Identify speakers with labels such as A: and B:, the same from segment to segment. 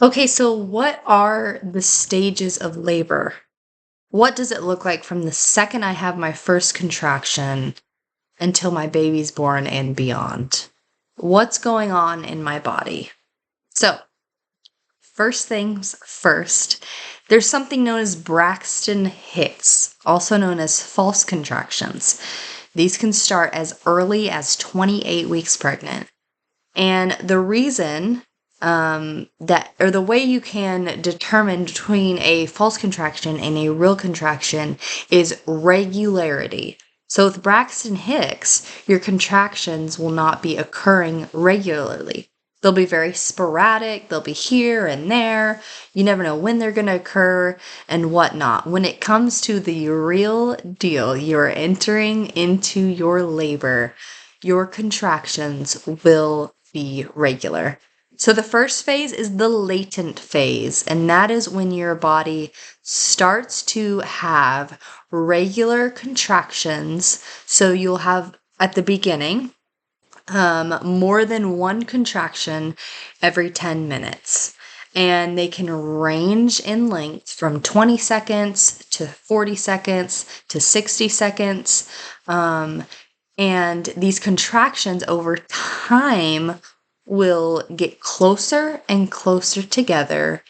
A: Okay, so what are the stages of labor? What does it look like from the second I have my first contraction until my baby's born and beyond? What's going on in my body? So, first things first, there's something known as Braxton Hicks, also known as false contractions. These can start as early as 28 weeks pregnant. And the reason the way you can determine between a false contraction and a real contraction is regularity. So with Braxton Hicks, your contractions will not be occurring regularly. They'll be very sporadic, they'll be here and there. You never know when they're going to occur and whatnot. When it comes to the real deal, you're entering into your labor, your contractions will be regular. So the first phase is the latent phase, and that is when your body starts to have regular contractions. So you'll have at the beginning more than one contraction every 10 minutes. And they can range in length from 20 seconds to 40 seconds to 60 seconds. And these contractions over time will get closer and closer together,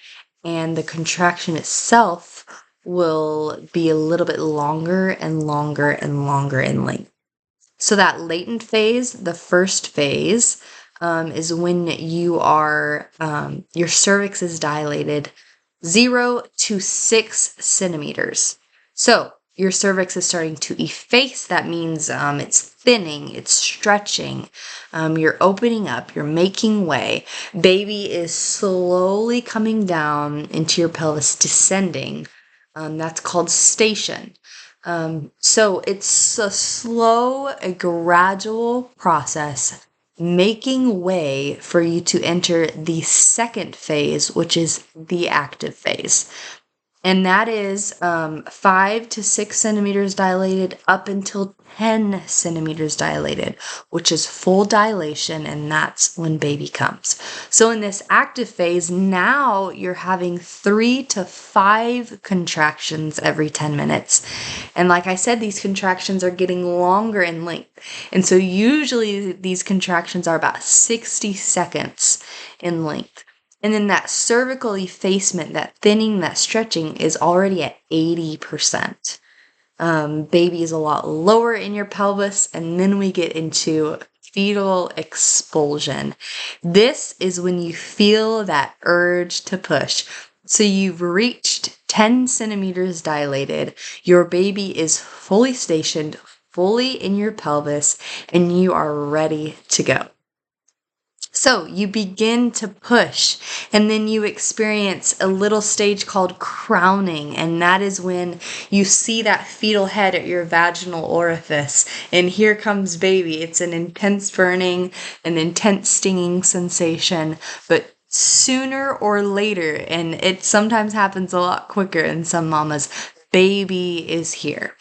A: and the contraction itself will be a little bit longer and longer and longer in length. So that latent phase, the first phase, is when you are your cervix is dilated 0 to 6 centimeters. So your cervix is starting to efface. That means it's thinning, it's stretching, you're opening up, you're making way. Baby is slowly coming down into your pelvis, descending. That's called station. So it's a slow, a gradual process, making way for you to enter the second phase, which is the active phase. And that is 5 to 6 centimeters dilated up until 10 centimeters dilated, which is full dilation, and that's when baby comes. So in this active phase, now you're having 3 to 5 contractions every 10 minutes. And like I said, these contractions are getting longer in length. And so usually these contractions are about 60 seconds in length. And then that cervical effacement, that thinning, that stretching is already at 80%. Baby is a lot lower in your pelvis, and then we get into fetal expulsion. This is when you feel that urge to push. So you've reached 10 centimeters dilated, your baby is fully stationed, fully in your pelvis, and you are ready to go. So you begin to push, and then you experience a little stage called crowning, and that is when you see that fetal head at your vaginal orifice, and here comes baby. It's an intense burning, an intense stinging sensation, but sooner or later, and it sometimes happens a lot quicker in some mamas, baby is here.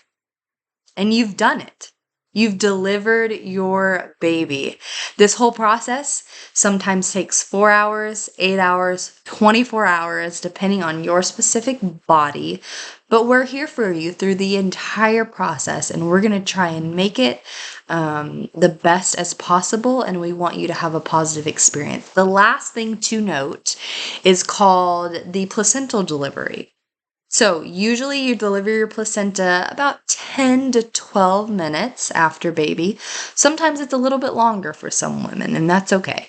A: And you've done it. You've delivered your baby. This whole process sometimes takes 4 hours, 8 hours, 24 hours, depending on your specific body. But we're here for you through the entire process, and we're going to try and make it the best as possible, and we want you to have a positive experience. The last thing to note is called the placental delivery. So usually you deliver your placenta about 10 to 12 minutes after baby. Sometimes it's a little bit longer for some women, and that's okay.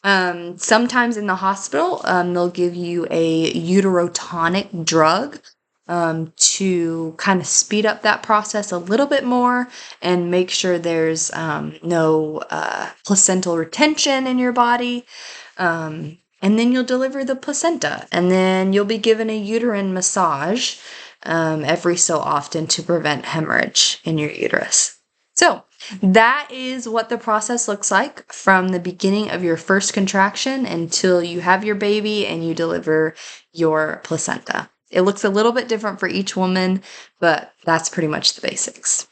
A: Sometimes in the hospital, they'll give you a uterotonic drug to kind of speed up that process a little bit more and make sure there's no placental retention in your body. And then you'll deliver the placenta, and then you'll be given a uterine massage every so often to prevent hemorrhage in your uterus. So that is what the process looks like from the beginning of your first contraction until you have your baby and you deliver your placenta. It looks a little bit different for each woman, but that's pretty much the basics.